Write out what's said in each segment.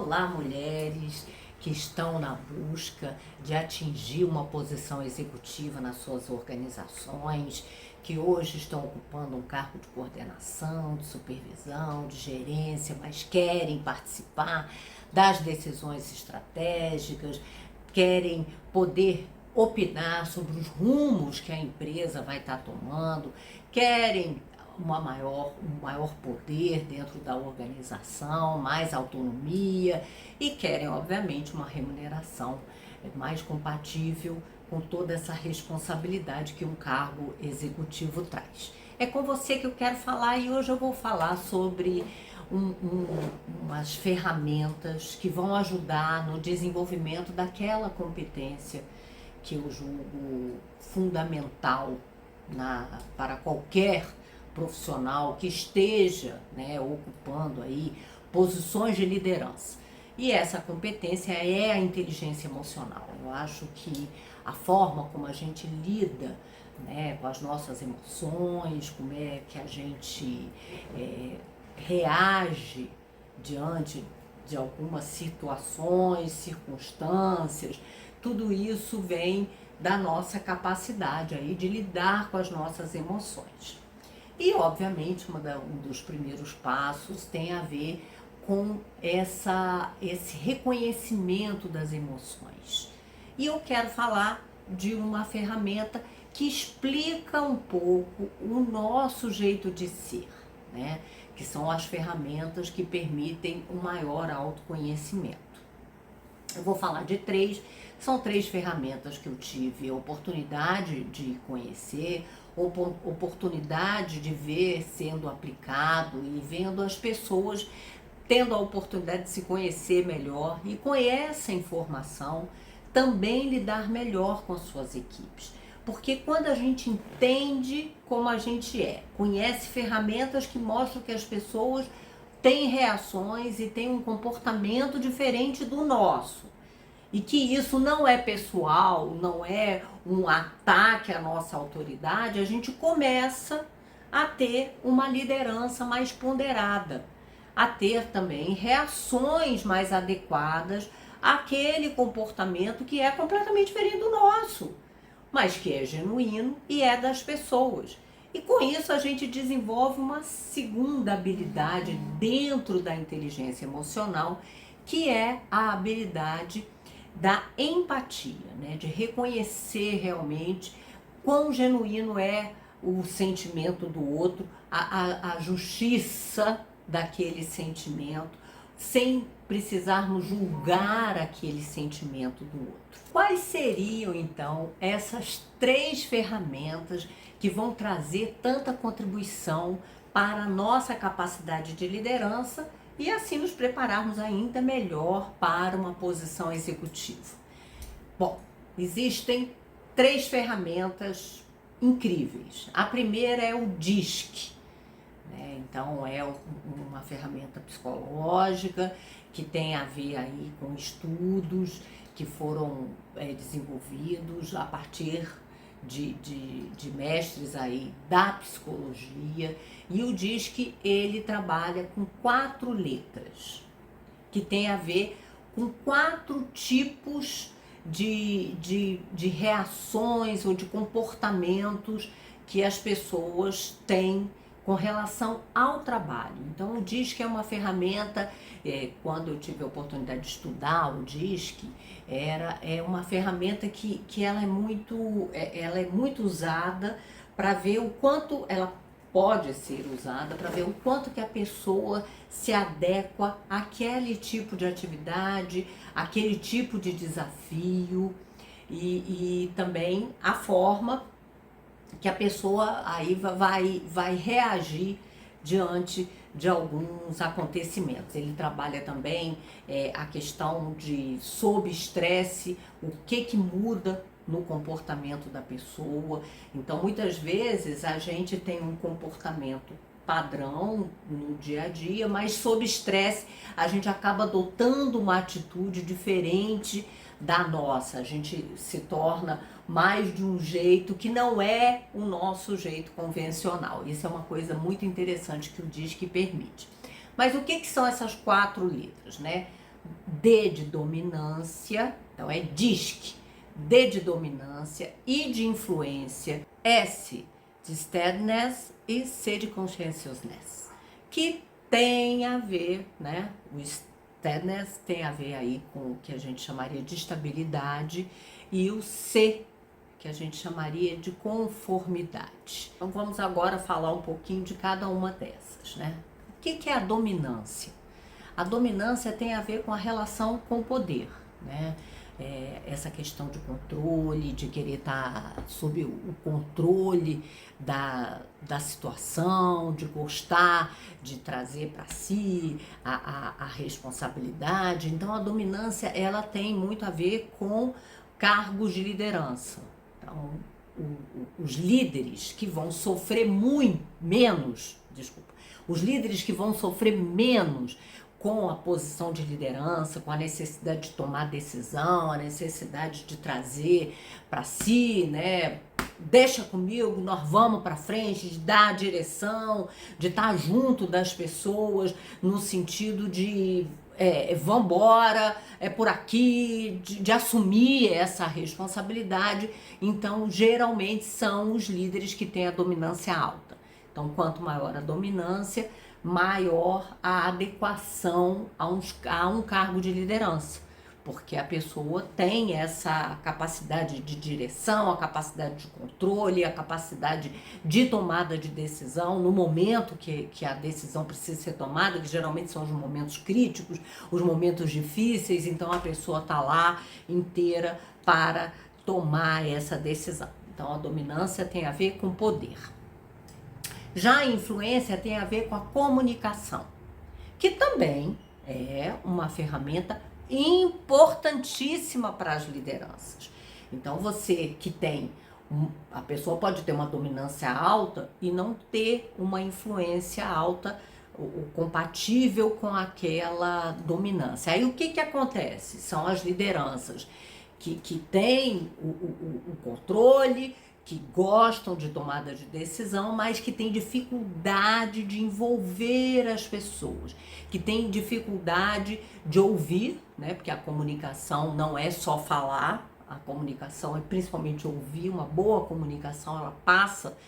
Olá, mulheres que estão na busca de atingir uma posição executiva nas suas organizações, que hoje estão ocupando um cargo de coordenação, de supervisão, de gerência, mas querem participar das decisões estratégicas, querem poder opinar sobre os rumos que a empresa vai estar tomando, querem um maior poder dentro da organização, mais autonomia e querem, obviamente, uma remuneração mais compatível com toda essa responsabilidade que um cargo executivo traz. É com você que eu quero falar e hoje eu vou falar sobre umas ferramentas que vão ajudar no desenvolvimento daquela competência que eu julgo fundamental para qualquer profissional que esteja, ocupando aí posições de liderança. E essa competência é a inteligência emocional. Eu acho que a forma como a gente lida, com as nossas emoções, como é que a gente reage diante de algumas situações, circunstâncias, tudo isso vem da nossa capacidade aí de lidar com as nossas emoções. E, obviamente, um dos primeiros passos tem a ver com esse reconhecimento das emoções. E eu quero falar de uma ferramenta que explica um pouco o nosso jeito de ser, que são as ferramentas que permitem um maior autoconhecimento. Eu vou falar de três, são três ferramentas que eu tive a oportunidade de conhecer, oportunidade de ver sendo aplicado e vendo as pessoas tendo a oportunidade de se conhecer melhor e com essa informação também lidar melhor com as suas equipes. Porque quando a gente entende como a gente conhece ferramentas que mostram que as pessoas têm reações e têm um comportamento diferente do nosso, e que isso não é pessoal, não é um ataque à nossa autoridade, a gente começa a ter uma liderança mais ponderada, a ter também reações mais adequadas àquele comportamento que é completamente diferente do nosso, mas que é genuíno e é das pessoas. E com isso a gente desenvolve uma segunda habilidade dentro da inteligência emocional, que é a habilidade da empatia, de reconhecer realmente quão genuíno é o sentimento do outro, a justiça daquele sentimento, sem precisarmos julgar aquele sentimento do outro. Quais seriam, então, essas três ferramentas que vão trazer tanta contribuição para a nossa capacidade de liderança e assim nos prepararmos ainda melhor para uma posição executiva? Bom, existem três ferramentas incríveis. A primeira é o DISC, então é uma ferramenta psicológica que tem a ver aí com estudos que foram desenvolvidos a partir de mestres aí da psicologia, e o DISC ele trabalha com 4 letras, que tem a ver com 4 tipos de reações ou de comportamentos que as pessoas têm com relação ao trabalho. Então o DISC é uma ferramenta, quando eu tive a oportunidade de estudar o DISC, é uma ferramenta que ela é muito usada para ver o quanto ela pode ser usada, para ver o quanto que a pessoa se adequa àquele tipo de atividade, aquele tipo de desafio e também a forma que a pessoa aí vai reagir diante de alguns acontecimentos. Ele trabalha também a questão de, sob estresse, o que muda no comportamento da pessoa. Então, muitas vezes a gente tem um comportamento padrão no dia a dia, mas sob estresse a gente acaba adotando uma atitude diferente da nossa. A gente se torna mais de um jeito que não é o nosso jeito convencional. Isso é uma coisa muito interessante que o DISC permite. Mas o que são essas 4 letras, D de dominância, então é DISC, D de dominância, I de influência, S de steadiness e C de conscientiousness, que tem a ver, né, o steadiness tem a ver aí com o que a gente chamaria de estabilidade e o C que a gente chamaria de conformidade. Então vamos agora falar um pouquinho de cada uma dessas, né? O que é a dominância? A dominância tem a ver com a relação com o poder, né? Essa questão de controle, de querer estar sob o controle da situação, de gostar, de trazer para si a responsabilidade. Então a dominância ela tem muito a ver com cargos de liderança. Então, os líderes que vão sofrer os líderes que vão sofrer menos com a posição de liderança, com a necessidade de tomar decisão, a necessidade de trazer para si, né? Deixa comigo, nós vamos para frente, de dar a direção, de estar junto das pessoas, no sentido de vambora, é por aqui, de assumir essa responsabilidade. Então, geralmente são os líderes que têm a dominância alta. Então, quanto maior a dominância, maior a adequação a um cargo de liderança, porque a pessoa tem essa capacidade de direção, a capacidade de controle, a capacidade de tomada de decisão no momento que a decisão precisa ser tomada, que geralmente são os momentos críticos, os momentos difíceis. Então a pessoa está lá inteira para tomar essa decisão. Então a dominância tem a ver com poder. Já a influência tem a ver com a comunicação, que também é uma ferramenta importantíssima para as lideranças. Então você que tem, a pessoa pode ter uma dominância alta e não ter uma influência alta, o compatível com aquela dominância. Aí o que acontece? São as lideranças que têm o controle, que gostam de tomada de decisão, mas que têm dificuldade de envolver as pessoas, que têm dificuldade de ouvir, né? Porque a comunicação não é só falar, a comunicação é principalmente ouvir. Uma boa comunicação, ela passa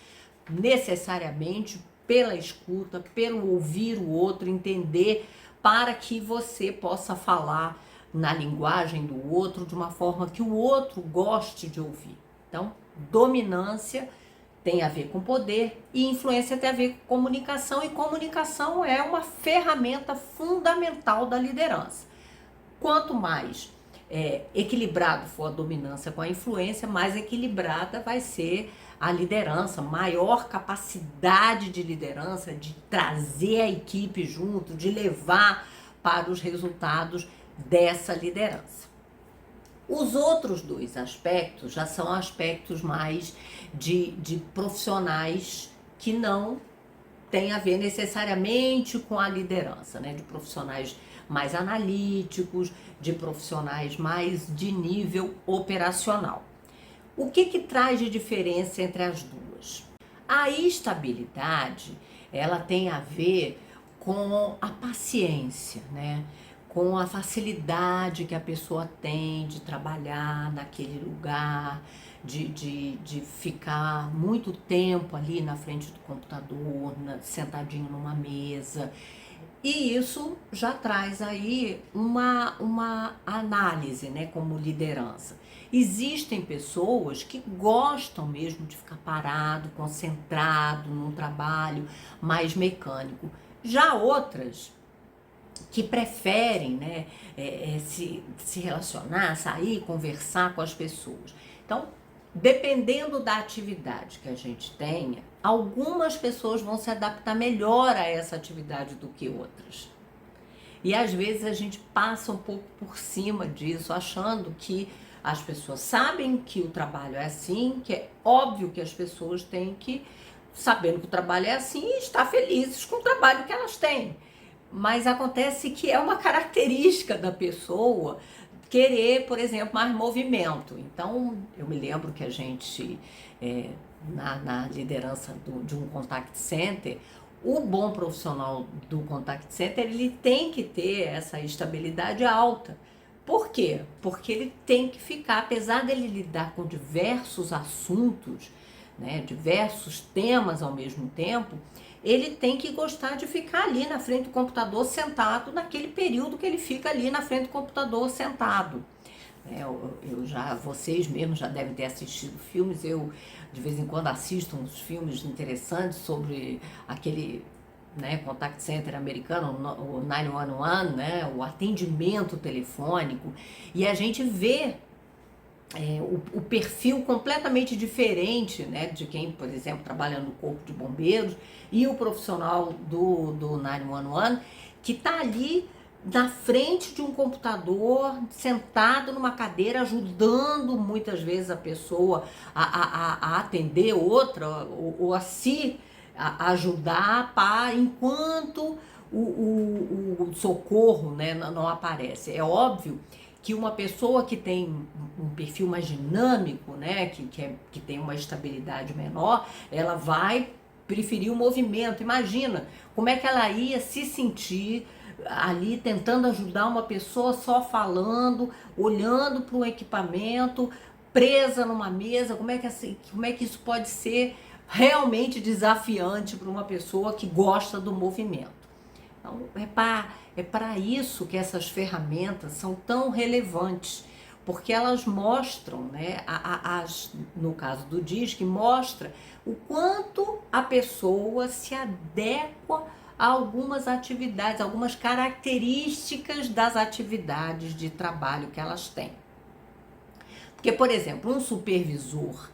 necessariamente pela escuta, pelo ouvir o outro, entender, para que você possa falar na linguagem do outro de uma forma que o outro goste de ouvir. Então, dominância tem a ver com poder e influência tem a ver com comunicação, e comunicação é uma ferramenta fundamental da liderança. Quanto mais equilibrado for a dominância com a influência, mais equilibrada vai ser a liderança, maior capacidade de liderança, de trazer a equipe junto, de levar para os resultados dessa liderança. Os outros dois aspectos já são aspectos mais de profissionais que não têm a ver necessariamente com a liderança, né? De profissionais mais analíticos, de profissionais mais de nível operacional. O que traz de diferença entre as duas? A estabilidade, ela tem a ver com a paciência, né? Com a facilidade que a pessoa tem de trabalhar naquele lugar, de ficar muito tempo ali na frente do computador, sentadinho numa mesa. E isso já traz aí uma análise, né, como liderança. Existem pessoas que gostam mesmo de ficar parado, concentrado num trabalho mais mecânico. Já outras que preferem, né, se relacionar, sair, conversar com as pessoas. Então, dependendo da atividade que a gente tenha, algumas pessoas vão se adaptar melhor a essa atividade do que outras. E às vezes a gente passa um pouco por cima disso, achando que as pessoas sabem que o trabalho é assim, que é óbvio que as pessoas têm que, sabendo que o trabalho é assim, estar felizes com o trabalho que elas têm. Mas acontece que é uma característica da pessoa querer, por exemplo, mais movimento. Então, eu me lembro que a gente, na liderança de um contact center, O bom profissional do contact center, ele tem que ter essa estabilidade alta. Por quê? Porque ele tem que ficar, apesar dele lidar com diversos assuntos, né, diversos temas ao mesmo tempo, ele tem que gostar de ficar ali na frente do computador sentado naquele período que ele fica ali na frente do computador sentado. Vocês mesmos já devem ter assistido filmes, eu de vez em quando assisto uns filmes interessantes sobre aquele, né, contact center americano, o 911, né, o atendimento telefônico, e a gente vê o perfil completamente diferente, né, de quem, por exemplo, trabalha no corpo de bombeiros e o profissional do 911, que está ali na frente de um computador, sentado numa cadeira, ajudando muitas vezes a pessoa a atender outra ou a se ajudar enquanto o socorro, né, não aparece. É óbvio que uma pessoa que tem um perfil mais dinâmico, né, que tem uma estabilidade menor, ela vai preferir o movimento. Imagina como é que ela ia se sentir ali tentando ajudar uma pessoa só falando, olhando para o equipamento, presa numa mesa. Como é que isso pode ser realmente desafiante para uma pessoa que gosta do movimento? Então, é para isso que essas ferramentas são tão relevantes, porque elas mostram, né, no caso do DISC, mostra o quanto a pessoa se adequa a algumas atividades, algumas características das atividades de trabalho que elas têm. Porque, por exemplo, um supervisor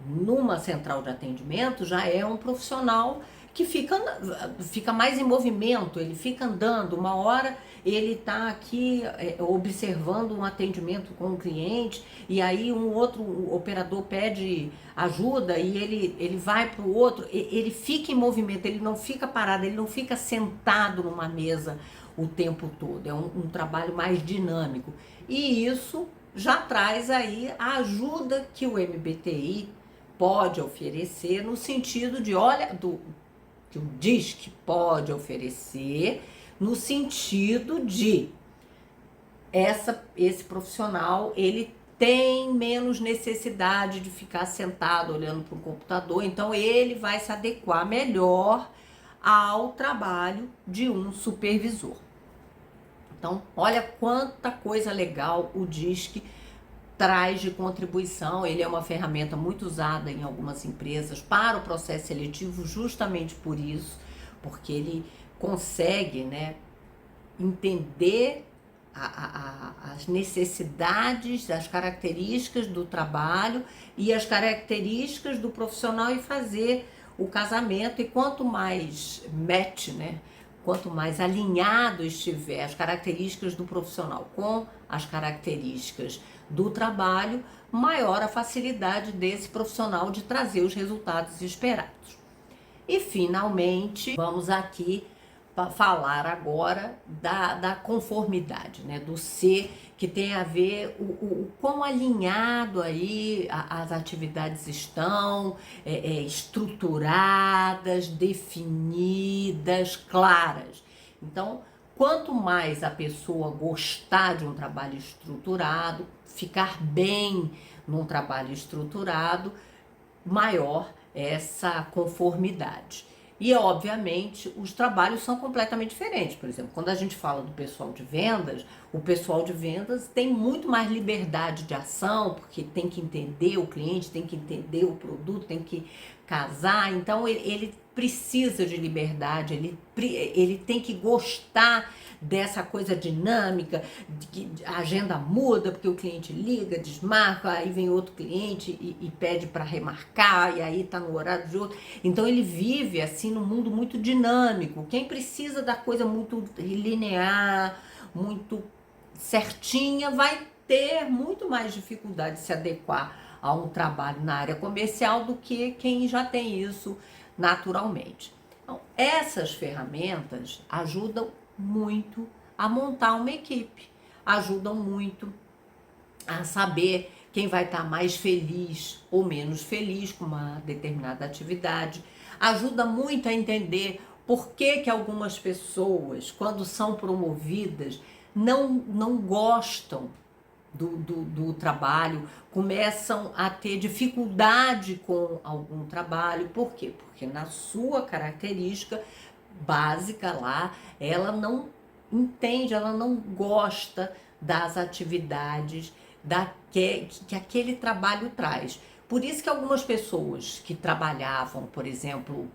numa central de atendimento já é um profissional que fica mais em movimento, ele fica andando. Uma hora ele está aqui observando um atendimento com um cliente, e aí um outro operador pede ajuda e ele vai para o outro, ele fica em movimento, ele não fica parado, ele não fica sentado numa mesa o tempo todo. É um trabalho mais dinâmico, e isso já traz aí a ajuda que o MBTI pode oferecer, no sentido de, que o DISC pode oferecer, no sentido de esse profissional, ele tem menos necessidade de ficar sentado olhando para o computador, então ele vai se adequar melhor ao trabalho de um supervisor. Então, olha quanta coisa legal o DISC traz de contribuição. Ele é uma ferramenta muito usada em algumas empresas para o processo seletivo, justamente por isso, porque ele consegue, né, entender as necessidades, as características do trabalho e as características do profissional e fazer o casamento. E quanto mais match, né, quanto mais alinhado estiver as características do profissional com as características do trabalho, maior a facilidade desse profissional de trazer os resultados esperados. E finalmente, vamos aqui falar agora da conformidade, né, do C, que tem a ver o quão alinhado aí as atividades estão, estruturadas, definidas, claras. Então, quanto mais a pessoa gostar de um trabalho estruturado, ficar bem num trabalho estruturado, maior essa conformidade. E, obviamente, os trabalhos são completamente diferentes. Por exemplo, quando a gente fala do pessoal de vendas, o pessoal de vendas tem muito mais liberdade de ação, porque tem que entender o cliente, tem que entender o produto, tem que casar. Então, ele precisa de liberdade, ele tem que gostar dessa coisa dinâmica, de que a agenda muda, porque o cliente liga, desmarca, aí vem outro cliente e pede para remarcar, e aí está no horário de outro. Então ele vive assim num mundo muito dinâmico. Quem precisa da coisa muito linear, muito certinha, vai ter muito mais dificuldade de se adequar a um trabalho na área comercial do que quem já tem isso naturalmente. Então, essas ferramentas ajudam muito a montar uma equipe, ajudam muito a saber quem vai estar mais feliz ou menos feliz com uma determinada atividade, ajuda muito a entender Por que que algumas pessoas, quando são promovidas, não gostam do trabalho, começam a ter dificuldade com algum trabalho? Por quê? Porque na sua característica básica lá, ela não entende, ela não gosta das atividades que aquele trabalho traz. Por isso que algumas pessoas que trabalhavam, por exemplo,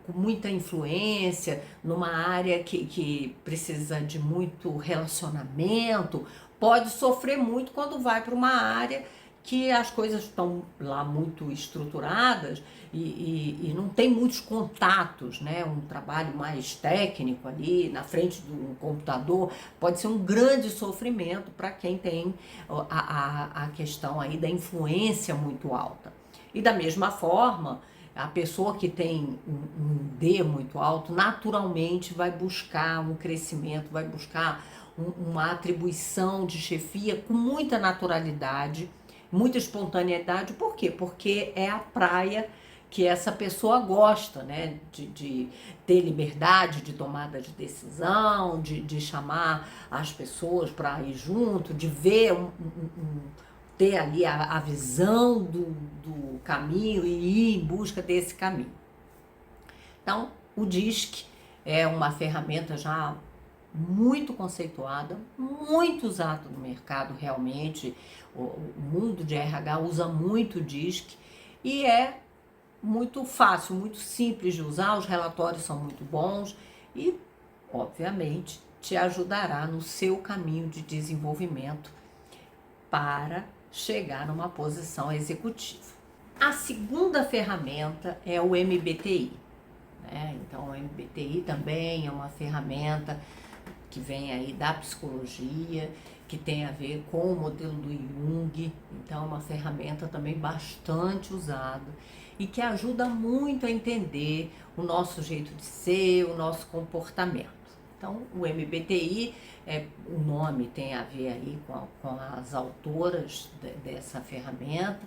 com muita influência, numa área que precisa de muito relacionamento, pode sofrer muito quando vai para uma área que as coisas estão lá muito estruturadas e não tem muitos contatos, né? Um trabalho mais técnico ali na frente do computador pode ser um grande sofrimento para quem tem a questão aí da influência muito alta. E da mesma forma, a pessoa que tem um D muito alto, naturalmente vai buscar um crescimento, vai buscar uma atribuição de chefia com muita naturalidade, muita espontaneidade. Por quê? Porque é a praia que essa pessoa gosta, né? De ter liberdade de tomada de decisão, de chamar as pessoas para ir junto, de ver ter ali a visão do caminho e ir em busca desse caminho. Então, o DISC é uma ferramenta já muito conceituada, muito usada no mercado realmente. O mundo de RH usa muito o DISC e é muito fácil, muito simples de usar, os relatórios são muito bons e, obviamente, te ajudará no seu caminho de desenvolvimento para chegar numa posição executiva. A segunda ferramenta é o MBTI, né? Então, o MBTI também é uma ferramenta que vem aí da psicologia, que tem a ver com o modelo do Jung. Então, é uma ferramenta também bastante usada e que ajuda muito a entender o nosso jeito de ser, o nosso comportamento. Então, o MBTI, o nome tem a ver aí com as autoras dessa ferramenta,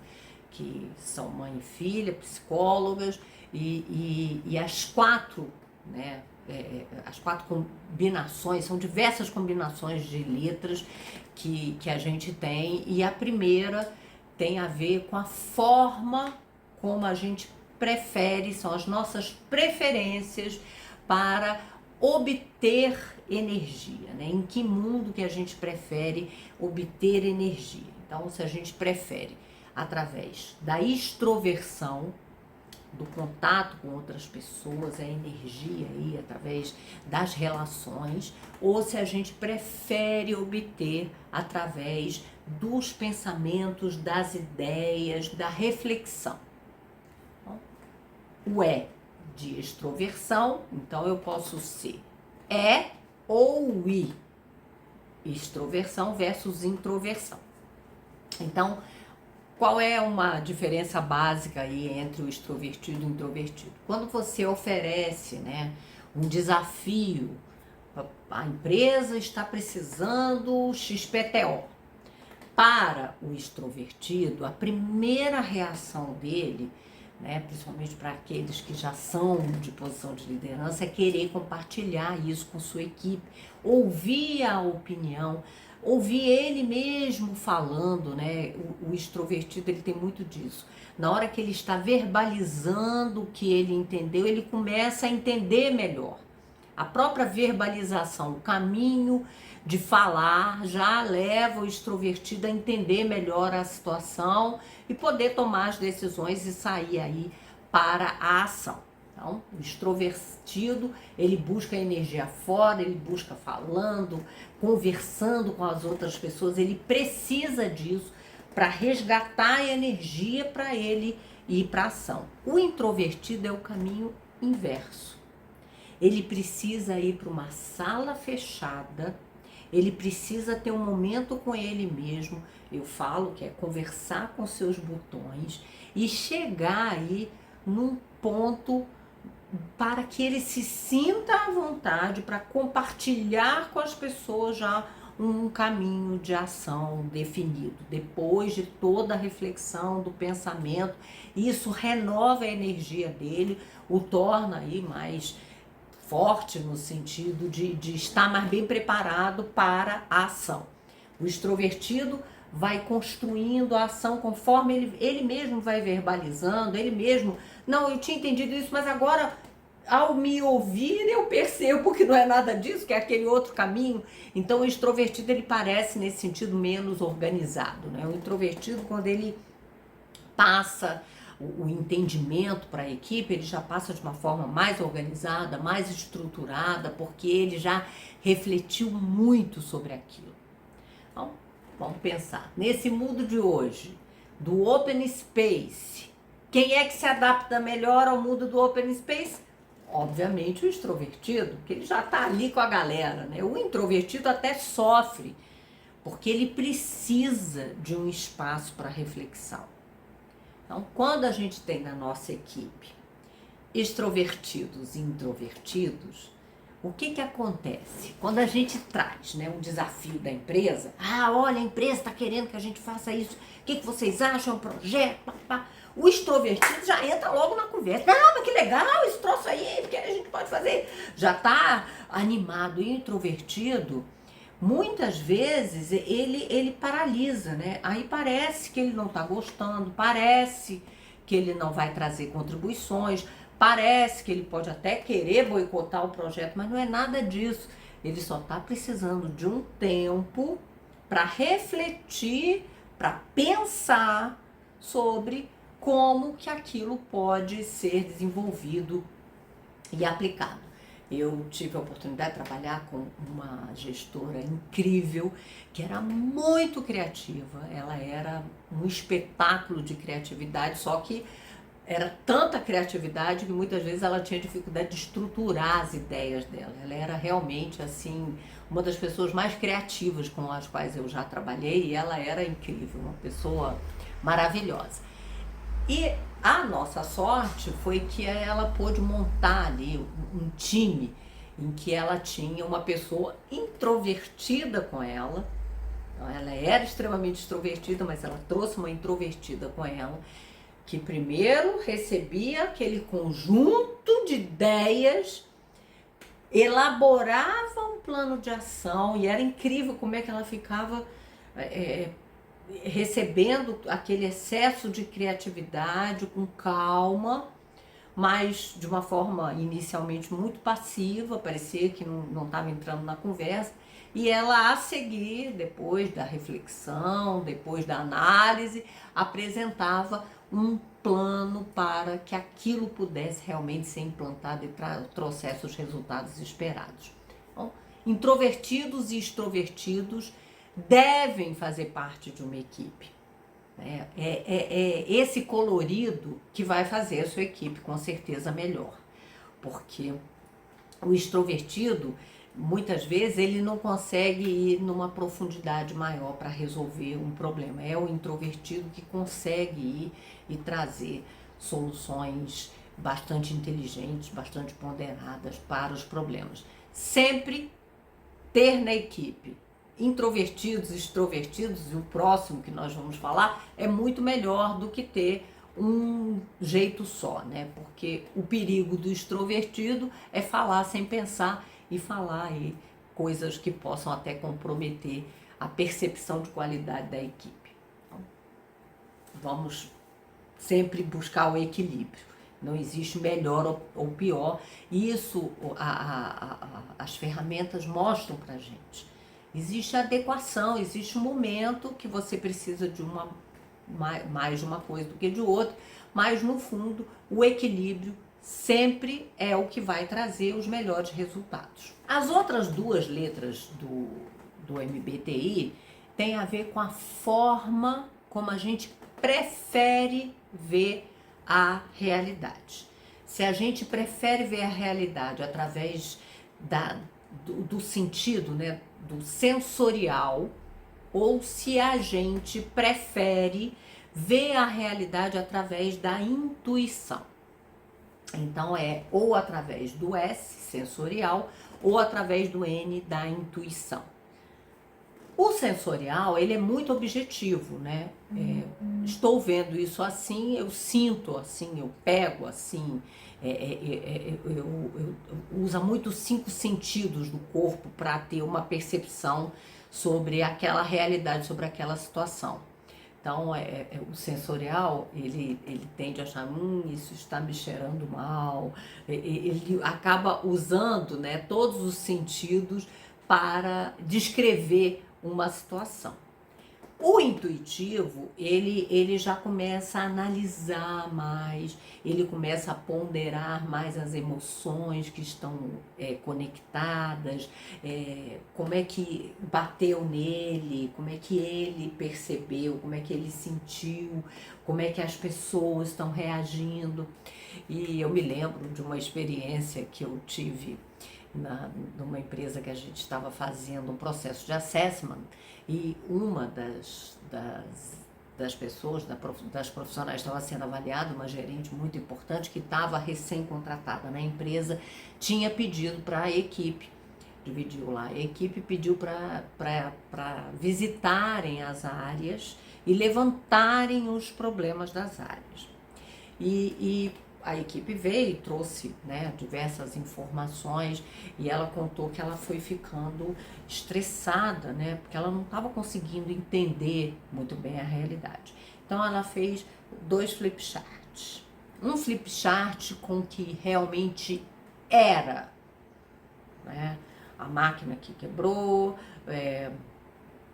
que são mãe e filha, psicólogas, e as quatro, né, as quatro combinações, são diversas combinações de letras que a gente tem, e a primeira tem a ver com a forma como a gente prefere, são as nossas preferências para obter energia, né? Em que mundo que a gente prefere obter energia? Então, se a gente prefere através da extroversão, do contato com outras pessoas, a energia aí através das relações, ou se a gente prefere obter através dos pensamentos, das ideias, da reflexão. Então, o de extroversão, então eu posso ser ou I, extroversão versus introversão. Então, qual é uma diferença básica aí entre o extrovertido e o introvertido? Quando você oferece, né, um desafio, a empresa está precisando XPTO. Para o extrovertido, a primeira reação dele, né, principalmente para aqueles que já são de posição de liderança, é querer compartilhar isso com sua equipe, ouvir a opinião, ouvir ele mesmo falando, né? O extrovertido, ele tem muito disso. Na hora que ele está verbalizando o que ele entendeu, ele começa a entender melhor. A própria verbalização, o caminho de falar já leva o extrovertido a entender melhor a situação e poder tomar as decisões e sair aí para a ação. Então, o extrovertido, ele busca energia fora, ele busca falando, conversando com as outras pessoas, ele precisa disso para resgatar a energia para ele ir para a ação. O introvertido é o caminho inverso. Ele precisa ir para uma sala fechada, ele precisa ter um momento com ele mesmo, eu falo que é conversar com seus botões e chegar aí num ponto para que ele se sinta à vontade para compartilhar com as pessoas já um caminho de ação definido. Depois de toda a reflexão do pensamento, isso renova a energia dele, o torna aí mais forte no sentido de estar mais bem preparado para a ação. O extrovertido vai construindo a ação conforme ele mesmo vai verbalizando, ele mesmo, não, eu tinha entendido isso, mas agora ao me ouvir eu percebo que não é nada disso, que é aquele outro caminho. Então o extrovertido ele parece nesse sentido menos organizado, né? O introvertido, quando ele passa o entendimento para a equipe, ele já passa de uma forma mais organizada, mais estruturada, porque ele já refletiu muito sobre aquilo. Então, vamos pensar. Nesse mundo de hoje, do Open Space, quem é que se adapta melhor ao mundo do Open Space? Obviamente o extrovertido, porque ele já está ali com a galera, né? O introvertido até sofre, porque ele precisa de um espaço para reflexão. Então, quando a gente tem na nossa equipe extrovertidos e introvertidos, o que acontece? Quando a gente traz, né, um desafio da empresa, olha, a empresa está querendo que a gente faça isso, o que vocês acham, é um projeto, papá. O extrovertido já entra logo na conversa. Não, mas que legal esse troço aí, porque a gente pode fazer. Já está animado. E o introvertido, muitas vezes, ele paralisa, né? Aí parece que ele não está gostando, parece que ele não vai trazer contribuições, parece que ele pode até querer boicotar o projeto, mas não é nada disso. Ele só está precisando de um tempo para refletir, para pensar sobre como que aquilo pode ser desenvolvido e aplicado. Eu tive a oportunidade de trabalhar com uma gestora incrível, que era muito criativa, ela era um espetáculo de criatividade, só que era tanta criatividade que muitas vezes ela tinha dificuldade de estruturar as ideias dela. Ela era realmente, assim, uma das pessoas mais criativas com as quais eu já trabalhei, e ela era incrível, uma pessoa maravilhosa. E a nossa sorte foi que ela pôde montar ali um time em que ela tinha uma pessoa introvertida com ela. Então, ela era extremamente extrovertida, mas ela trouxe uma introvertida com ela, que primeiro recebia aquele conjunto de ideias, elaborava um plano de ação, e era incrível como é que ela ficava recebendo aquele excesso de criatividade com calma, mas de uma forma inicialmente muito passiva, parecia que não estava entrando na conversa, e ela a seguir, depois da reflexão, depois da análise, apresentava um plano para que aquilo pudesse realmente ser implantado e trouxesse os resultados esperados. Então, introvertidos e extrovertidos devem fazer parte de uma equipe. É esse colorido que vai fazer a sua equipe com certeza melhor, porque o extrovertido, muitas vezes, ele não consegue ir numa profundidade maior para resolver um problema. É o introvertido que consegue ir e trazer soluções bastante inteligentes, bastante ponderadas para os problemas. Sempre ter na equipe introvertidos, extrovertidos, e o próximo que nós vamos falar é muito melhor do que ter um jeito só, né? Porque o perigo do extrovertido é falar sem pensar e falar aí coisas que possam até comprometer a percepção de qualidade da equipe. Então, vamos sempre buscar o equilíbrio. Não existe melhor ou pior. Isso as ferramentas mostram pra gente. Existe adequação, existe um momento que você precisa de mais de uma coisa do que de outra, mas no fundo o equilíbrio sempre é o que vai trazer os melhores resultados. As outras duas letras do MBTI têm a ver com a forma como a gente prefere ver a realidade. Se a gente prefere ver a realidade através do sentido, né, do sensorial, ou se a gente prefere ver a realidade através da intuição. Então é ou através do S, sensorial, ou através do N, da intuição. O sensorial, ele é muito objetivo, né? Estou vendo isso assim, eu sinto assim, eu pego assim, usa muito os 5 sentidos do corpo para ter uma percepção sobre aquela realidade, sobre aquela situação. Então, o sensorial, ele tende a achar, isso está me cheirando mal. Ele acaba usando, né, todos os sentidos para descrever uma situação. O intuitivo, ele já começa a analisar mais, ele começa a ponderar mais as emoções que estão conectadas, como é que bateu nele, como é que ele percebeu, como é que ele sentiu, como é que as pessoas estão reagindo. E eu me lembro de uma experiência que eu tive numa empresa que a gente estava fazendo um processo de assessment, e uma das pessoas, das profissionais estava sendo avaliada, uma gerente muito importante que estava recém-contratada na empresa, tinha pedido para a equipe, dividiu lá, a equipe pediu para visitarem as áreas e levantarem os problemas das áreas. E a equipe veio e trouxe, né, diversas informações, e ela contou que ela foi ficando estressada, né, porque ela não estava conseguindo entender muito bem a realidade. Então ela fez 2 flip charts. Um flip chart com o que realmente era, né, a máquina que quebrou,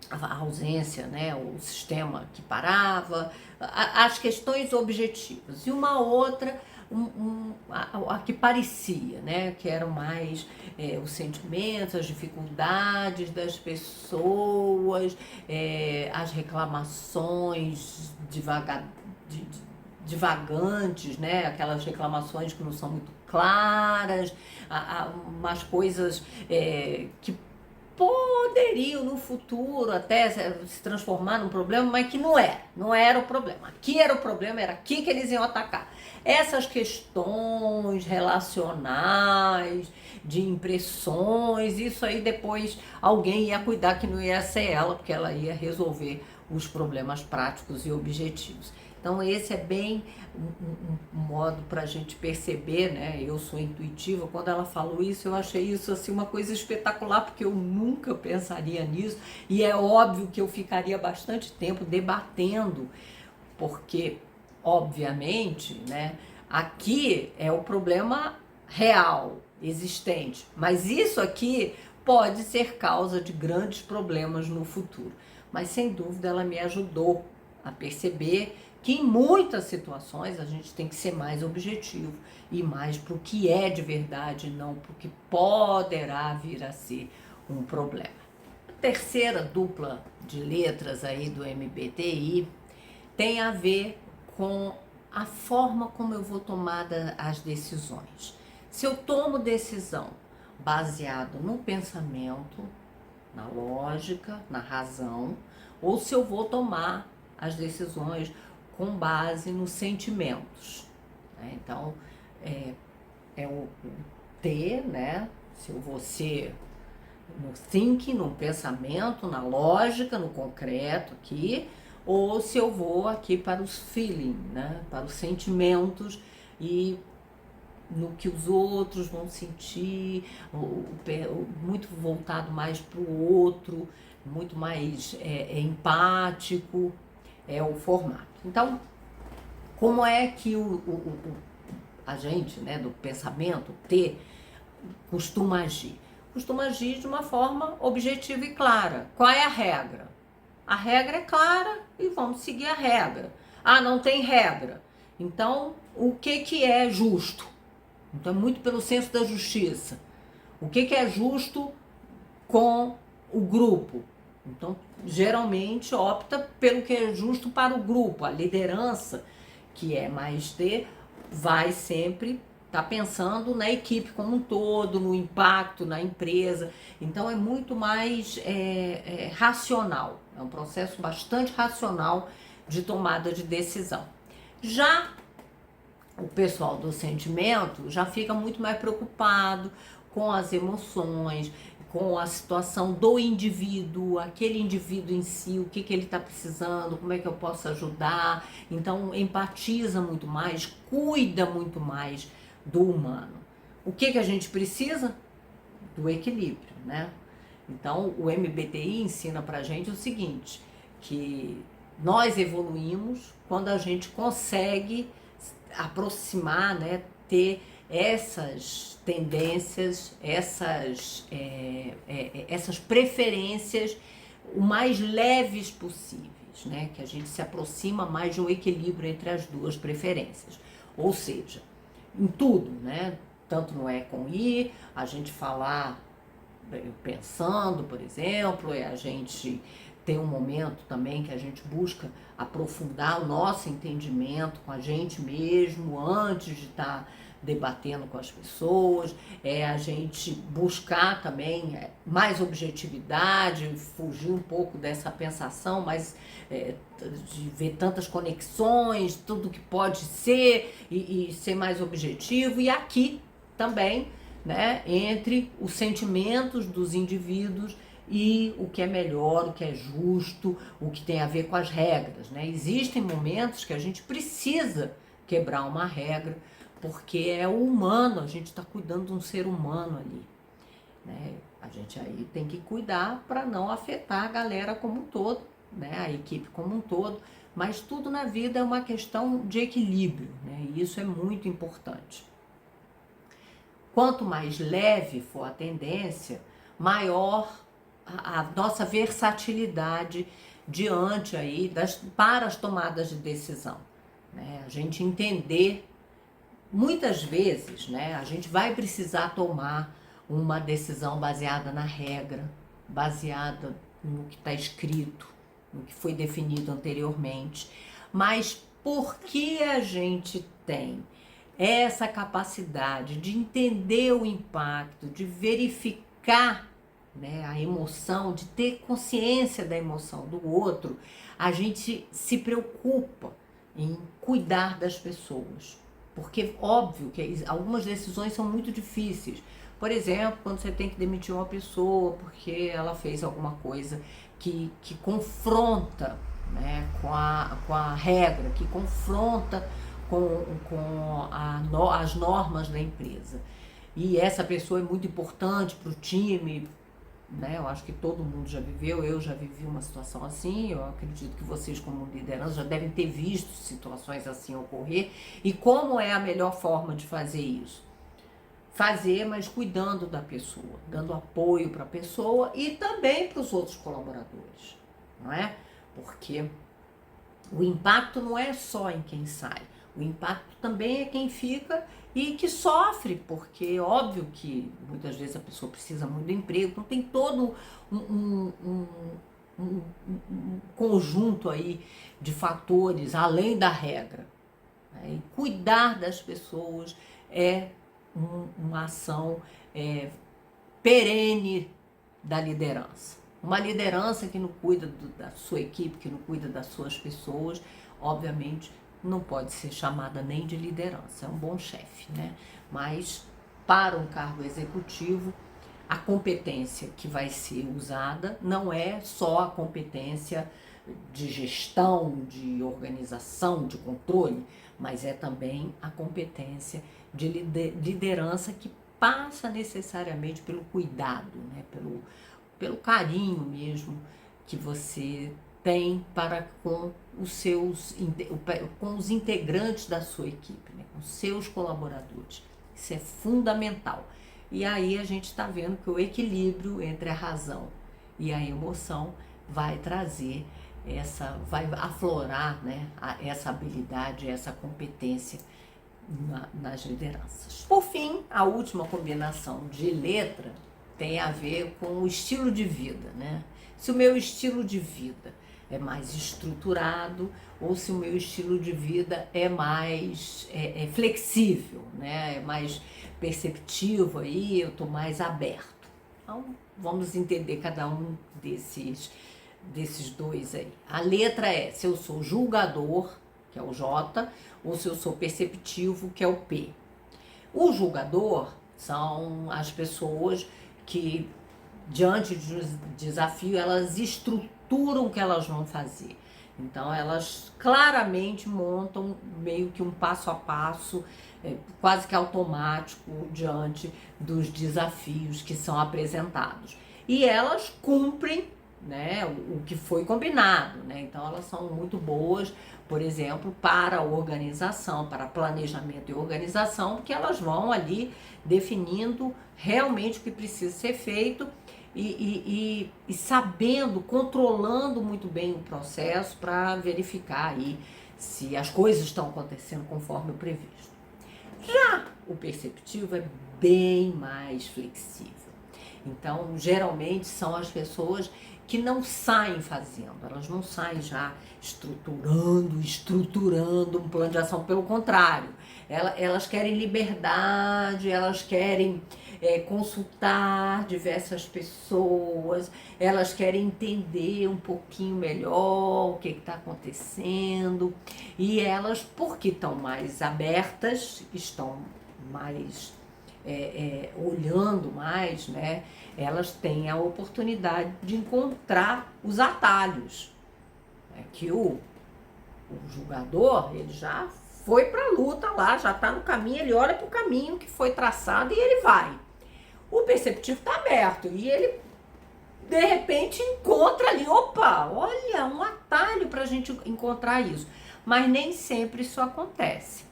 a ausência, né, o sistema que parava, as questões objetivas. E uma outra, a que parecia, né, que eram mais os sentimentos, as dificuldades das pessoas, as reclamações divagantes, né, aquelas reclamações que não são muito claras, umas coisas que poderiam no futuro até se transformar num problema, mas que não era o problema. Aqui era o problema, era aqui que eles iam atacar. Essas questões relacionais, de impressões, isso aí depois alguém ia cuidar, que não ia ser ela, porque ela ia resolver os problemas práticos e objetivos. Então esse é bem um modo para a gente perceber, né? Eu sou intuitiva, quando ela falou isso, eu achei isso assim uma coisa espetacular, porque eu nunca pensaria nisso, e é óbvio que eu ficaria bastante tempo debatendo, porque obviamente, né, aqui é o problema real, existente, mas isso aqui pode ser causa de grandes problemas no futuro. Mas sem dúvida ela me ajudou a perceber que em muitas situações a gente tem que ser mais objetivo e mais para o que é de verdade, não para o que poderá vir a ser um problema. A terceira dupla de letras aí do MBTI tem a ver com a forma como eu vou tomar as decisões. Se eu tomo decisão baseado no pensamento, na lógica, na razão, ou se eu vou tomar as decisões com base nos sentimentos, né? Então, é o T, né? Se eu vou ser no thinking, no pensamento, na lógica, no concreto aqui, ou se eu vou aqui para os feeling, né? Para os sentimentos e no que os outros vão sentir, muito voltado mais para o outro, muito mais empático, é o formato. Então, como é que a gente, né, do pensamento, T, costuma agir? Costuma agir de uma forma objetiva e clara. Qual é a regra? A regra é clara e vamos seguir a regra. Ah, não tem regra. Então, o que é justo? Então, é muito pelo senso da justiça. O que é justo com o grupo? Então, geralmente opta pelo que é justo para o grupo. A liderança, que é mais T, vai sempre estar pensando na equipe como um todo, no impacto na empresa. Então, é muito mais racional. É um processo bastante racional de tomada de decisão. Já o pessoal do sentimento já fica muito mais preocupado com as emoções, com a situação do indivíduo, aquele indivíduo em si, o que ele está precisando, como é que eu posso ajudar. Então, empatiza muito mais, cuida muito mais do humano. O que a gente precisa? Do equilíbrio, né? Então, o MBTI ensina pra gente o seguinte, que nós evoluímos quando a gente consegue aproximar, né, ter essas tendências, essas preferências o mais leves possíveis, né? Que a gente se aproxima mais de um equilíbrio entre as duas preferências. Ou seja, em tudo, né? Tanto no E com I, a gente falar pensando, por exemplo, a gente tem um momento também que a gente busca aprofundar o nosso entendimento com a gente mesmo antes de estar debatendo com as pessoas, a gente buscar também mais objetividade, fugir um pouco dessa pensação, mas de ver tantas conexões, tudo que pode ser e ser mais objetivo. E aqui também, né, entre os sentimentos dos indivíduos e o que é melhor, o que é justo, o que tem a ver com as regras, né? Existem momentos que a gente precisa quebrar uma regra, porque é o humano, a gente está cuidando de um ser humano ali, né? A gente aí tem que cuidar para não afetar a galera como um todo, né? A equipe como um todo, mas tudo na vida é uma questão de equilíbrio, né? E isso é muito importante. Quanto mais leve for a tendência, maior a nossa versatilidade diante aí para as tomadas de decisão, né? A gente entender, muitas vezes, né, a gente vai precisar tomar uma decisão baseada na regra, baseada no que está escrito, no que foi definido anteriormente, mas porque a gente tem essa capacidade de entender o impacto, de verificar, né, a emoção, de ter consciência da emoção do outro, a gente se preocupa em cuidar das pessoas. Porque óbvio que algumas decisões são muito difíceis. Por exemplo, quando você tem que demitir uma pessoa porque ela fez alguma coisa que confronta, né, com a regra, que confronta as normas da empresa. E essa pessoa é muito importante para o time, né? Eu acho que todo mundo já viveu, eu já vivi uma situação assim, eu acredito que vocês como liderança já devem ter visto situações assim ocorrer. E como é a melhor forma de fazer isso? Fazer, mas cuidando da pessoa, dando apoio para a pessoa e também para os outros colaboradores, não é? Porque o impacto não é só em quem sai, o impacto também é quem fica e que sofre, porque é óbvio que muitas vezes a pessoa precisa muito do emprego, então tem todo um conjunto aí de fatores além da regra, né? E cuidar das pessoas é uma ação perene da liderança. Uma liderança que não cuida da sua equipe, que não cuida das suas pessoas, obviamente não pode ser chamada nem de liderança, é um bom chefe, né? Mas para um cargo executivo, a competência que vai ser usada não é só a competência de gestão, de organização, de controle, mas é também a competência de liderança que passa necessariamente pelo cuidado, né? Pelo carinho mesmo que você tem para com os integrantes da sua equipe, né? Com os seus colaboradores. Isso é fundamental. E aí a gente está vendo que o equilíbrio entre a razão e a emoção vai trazer vai aflorar, né, essa habilidade, essa competência nas lideranças. Por fim, a última combinação de letra tem a ver com o estilo de vida, né? Se o meu estilo de vida é mais estruturado ou se o meu estilo de vida é mais flexível, né? É mais perceptivo aí, eu estou mais aberto. Então, vamos entender cada um desses dois aí. A letra é se eu sou julgador, que é o J, ou se eu sou perceptivo, que é o P. O julgador são as pessoas que diante de um desafio, elas estruturam o que elas vão fazer. Então, elas claramente montam meio que um passo a passo, quase que automático, diante dos desafios que são apresentados. E elas cumprem, né, o que foi combinado, né? Então, elas são muito boas, por exemplo, para organização, para planejamento e organização, porque elas vão ali definindo realmente o que precisa ser feito e sabendo, controlando muito bem o processo para verificar aí se as coisas estão acontecendo conforme o previsto. Já o perceptivo é bem mais flexível. Então, geralmente são as pessoas que não saem fazendo, elas não saem já estruturando um plano de ação, pelo contrário, elas querem liberdade, elas querem consultar diversas pessoas, elas querem entender um pouquinho melhor o que está acontecendo, e elas, porque estão mais abertas, estão mais olhando mais, né? Elas têm a oportunidade de encontrar os atalhos, né? Que o julgador, ele já foi para a luta lá, já está no caminho, ele olha para o caminho que foi traçado e ele vai. O perceptivo está aberto e ele, de repente, encontra ali, opa, olha, um atalho para a gente encontrar isso. Mas nem sempre isso acontece.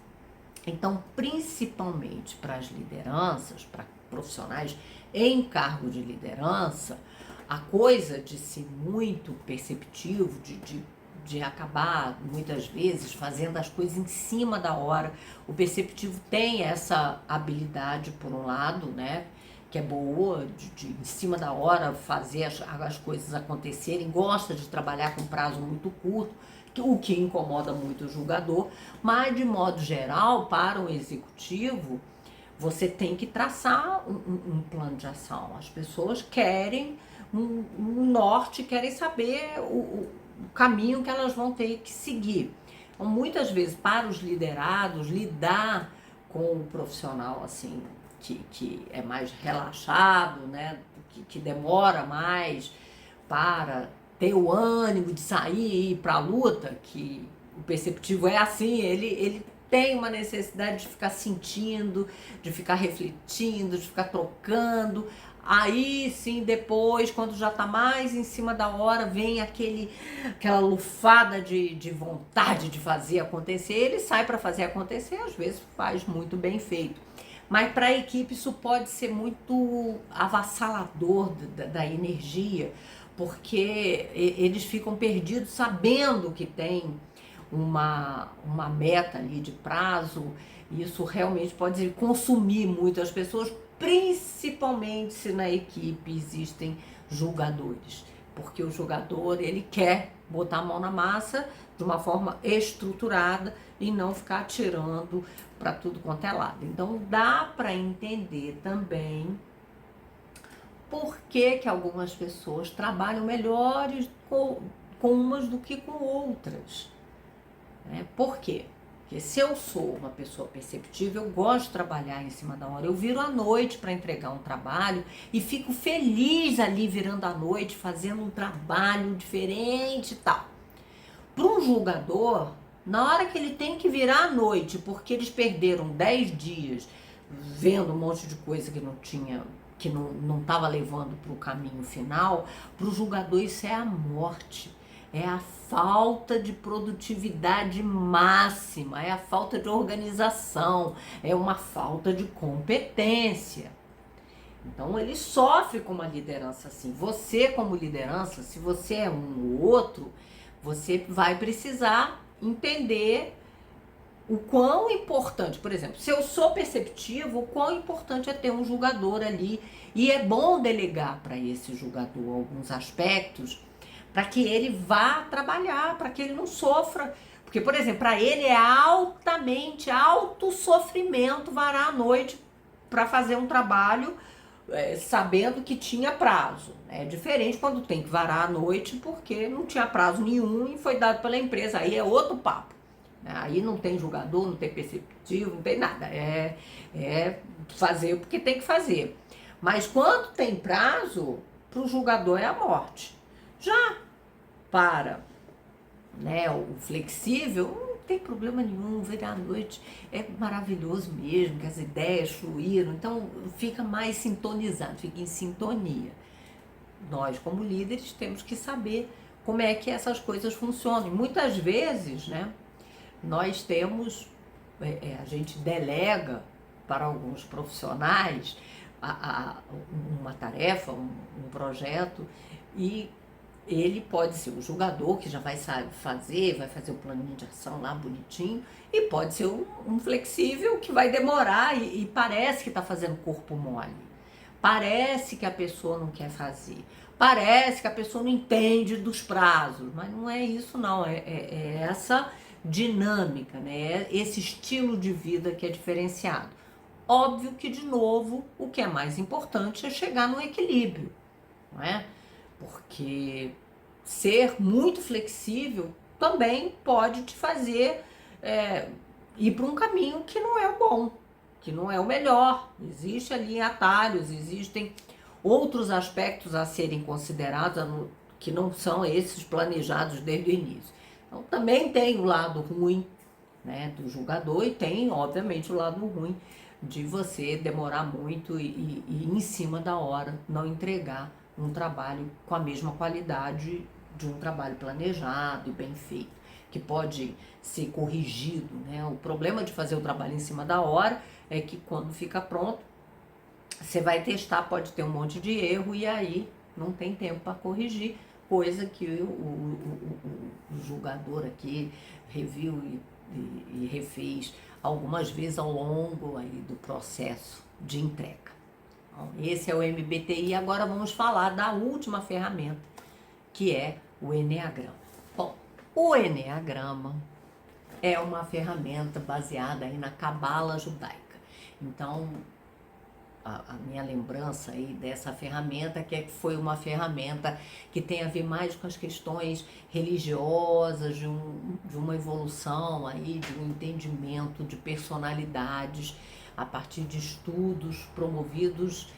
Então, principalmente para as lideranças, para profissionais em cargo de liderança, a coisa de ser muito perceptivo, de acabar, muitas vezes, fazendo as coisas em cima da hora. O perceptivo tem essa habilidade, por um lado, né, que é boa, de em cima da hora fazer as coisas acontecerem, gosta de trabalhar com prazo muito curto, o que incomoda muito o julgador, mas de modo geral, para o executivo, você tem que traçar um plano de ação. As pessoas querem um norte, querem saber o caminho que elas vão ter que seguir. Então, muitas vezes, para os liderados, lidar com o profissional assim, que é mais relaxado, né, que demora mais para ter o ânimo de sair e ir para a luta, que o perceptivo é assim, ele tem uma necessidade de ficar sentindo, de ficar refletindo, de ficar trocando. Aí sim, depois, quando já está mais em cima da hora, vem aquela lufada de vontade de fazer acontecer. Ele sai para fazer acontecer, às vezes faz muito bem feito. Mas para a equipe isso pode ser muito avassalador da energia, porque eles ficam perdidos sabendo que tem uma meta ali de prazo, e isso realmente pode consumir muitas pessoas, principalmente se na equipe existem julgadores, porque o julgador, ele quer botar a mão na massa de uma forma estruturada e não ficar atirando para tudo quanto é lado. Então dá para entender também por que algumas pessoas trabalham melhores com umas do que com outras. Por quê? Porque se eu sou uma pessoa perceptível, eu gosto de trabalhar em cima da hora. Eu viro à noite para entregar um trabalho e fico feliz ali virando à noite, fazendo um trabalho diferente e tal. Para um julgador, na hora que ele tem que virar à noite, porque eles perderam 10 dias vendo um monte de coisa que não estava levando para o caminho final, para o julgador isso é a morte. É a falta de produtividade máxima, é a falta de organização, é uma falta de competência. Então ele sofre com uma liderança assim. Você, como liderança, se você é um ou outro, você vai precisar entender o quão importante, por exemplo, se eu sou perceptivo, o quão importante é ter um julgador ali, e é bom delegar para esse julgador alguns aspectos para que ele vá trabalhar, para que ele não sofra. Porque, por exemplo, para ele é alto sofrimento varar à noite para fazer um trabalho sabendo que tinha prazo. É diferente quando tem que varar à noite porque não tinha prazo nenhum e foi dado pela empresa. Aí é outro papo. Aí não tem julgador, não tem perceptivo, não tem nada. É fazer porque tem que fazer. Mas quando tem prazo, para o julgador é a morte. Já para, né, o flexível, não tem problema nenhum, ver à noite é maravilhoso mesmo, que as ideias fluíram, então fica mais sintonizado, fica em sintonia. Nós, como líderes, temos que saber como é que essas coisas funcionam. E muitas vezes, né, nós temos, a gente delega para alguns profissionais uma tarefa, um projeto, e ele pode ser o julgador, que já vai vai fazer o planinho de ação lá bonitinho, e pode ser um flexível que vai demorar e parece que está fazendo corpo mole. Parece que a pessoa não quer fazer. Parece que a pessoa não entende dos prazos, mas não é isso não, é essa dinâmica, né? É esse estilo de vida que é diferenciado. Óbvio que, de novo, o que é mais importante é chegar no equilíbrio, não é? Porque ser muito flexível também pode te fazer ir para um caminho que não é o bom, que não é o melhor. Existe ali atalhos, existem outros aspectos a serem considerados que não são esses planejados desde o início. Então também tem o lado ruim, né, do julgador e tem, obviamente, o lado ruim de você demorar muito e em cima da hora não entregar um trabalho com a mesma qualidade de um trabalho planejado e bem feito, que pode ser corrigido, né? O problema de fazer o trabalho em cima da hora é que quando fica pronto, você vai testar, pode ter um monte de erro e aí não tem tempo para corrigir, coisa que o julgador aqui reviu e refez algumas vezes ao longo aí do processo de entrega. Então, esse é o MBTI. Agora vamos falar da última ferramenta, que é o Eneagrama. Bom, o Eneagrama é uma ferramenta baseada aí na cabala judaica. Então, a minha lembrança aí dessa ferramenta, que foi uma ferramenta que tem a ver mais com as questões religiosas, de uma evolução aí, de um entendimento de personalidades a partir de estudos promovidos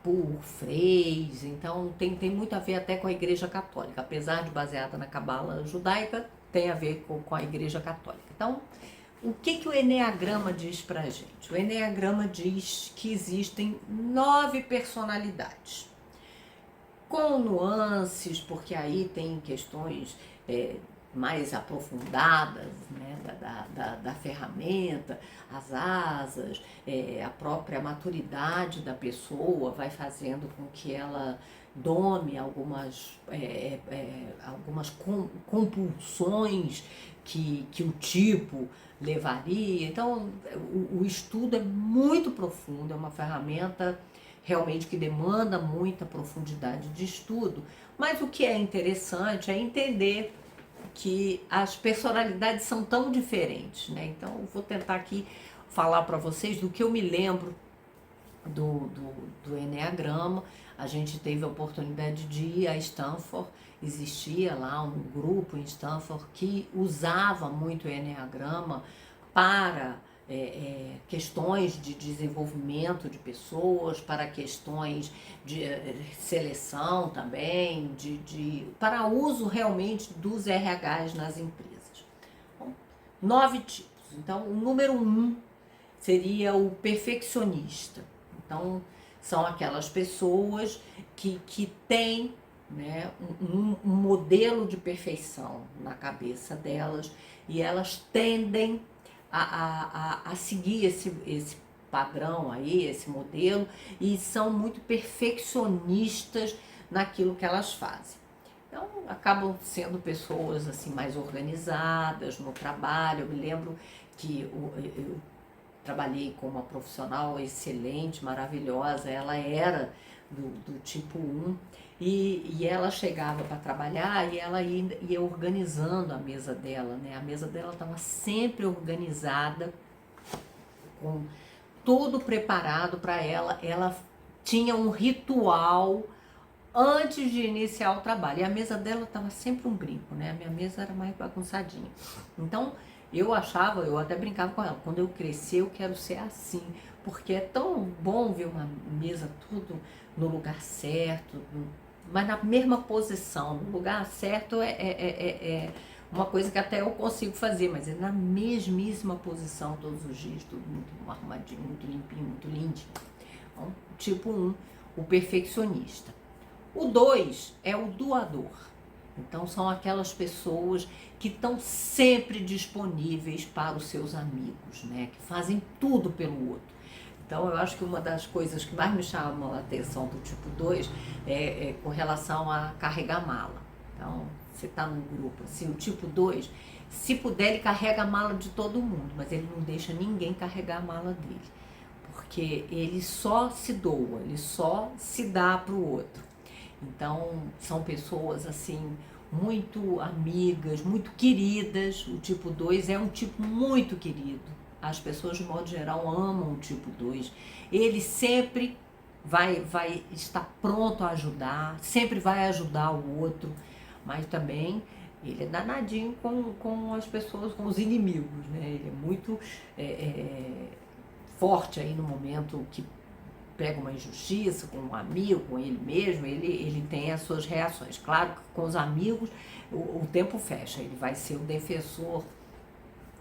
por freis. Então tem muito a ver até com a Igreja Católica, apesar de baseada na cabala judaica, tem a ver com a Igreja Católica. Então, o que o Eneagrama diz pra gente? O Eneagrama diz que existem 9 personalidades, com nuances, porque aí tem questões mais aprofundadas, né, da ferramenta, as asas, a própria maturidade da pessoa vai fazendo com que ela dome algumas compulsões que o tipo levaria. Então, o estudo é muito profundo, é uma ferramenta realmente que demanda muita profundidade de estudo, mas o que é interessante é entender que as personalidades são tão diferentes, né? Então, eu vou tentar aqui falar para vocês do que eu me lembro do Eneagrama. A gente teve a oportunidade de ir a Stanford, existia lá um grupo em Stanford que usava muito o Eneagrama para questões de desenvolvimento de pessoas, para questões de seleção também, para uso realmente dos RHs nas empresas. Bom, 9 tipos. Então, o número 1 seria o perfeccionista. Então, são aquelas pessoas que têm, né, um modelo de perfeição na cabeça delas e elas tendem a seguir esse padrão aí, esse modelo, e são muito perfeccionistas naquilo que elas fazem. Então, acabam sendo pessoas assim mais organizadas no trabalho. Eu me lembro que eu trabalhei com uma profissional excelente, maravilhosa, ela era do tipo 1, e ela chegava para trabalhar e ela ia organizando a mesa dela, né? A mesa dela estava sempre organizada, com tudo preparado para ela. Ela tinha um ritual antes de iniciar o trabalho, e a mesa dela estava sempre um brinco, né? A minha mesa era mais bagunçadinha. Então, eu até brincava com ela, quando eu crescer eu quero ser assim, porque é tão bom ver uma mesa tudo no lugar certo, mas na mesma posição, no lugar certo é uma coisa que até eu consigo fazer, mas é na mesmíssima posição todos os dias, tudo muito arrumadinho, muito limpinho, muito lindinho. Então, tipo 1, o perfeccionista. O 2 é o doador. Então, são aquelas pessoas que estão sempre disponíveis para os seus amigos, né? Que fazem tudo pelo outro. Então, eu acho que uma das coisas que mais me chamam a atenção do tipo 2 é com relação a carregar mala. Então, você está num grupo assim, o tipo 2, se puder, ele carrega a mala de todo mundo, mas ele não deixa ninguém carregar a mala dele, porque ele só se doa, ele só se dá para o outro. Então, são pessoas assim, muito amigas, muito queridas. O tipo 2 é um tipo muito querido. As pessoas, de modo geral, amam o tipo 2. Ele sempre vai estar pronto a ajudar, sempre vai ajudar o outro, mas também ele é danadinho com as pessoas, com os inimigos, né? Ele é muito forte aí no momento que pega uma injustiça com um amigo, com ele mesmo, ele tem as suas reações. Claro que com os amigos o tempo fecha, ele vai ser o defensor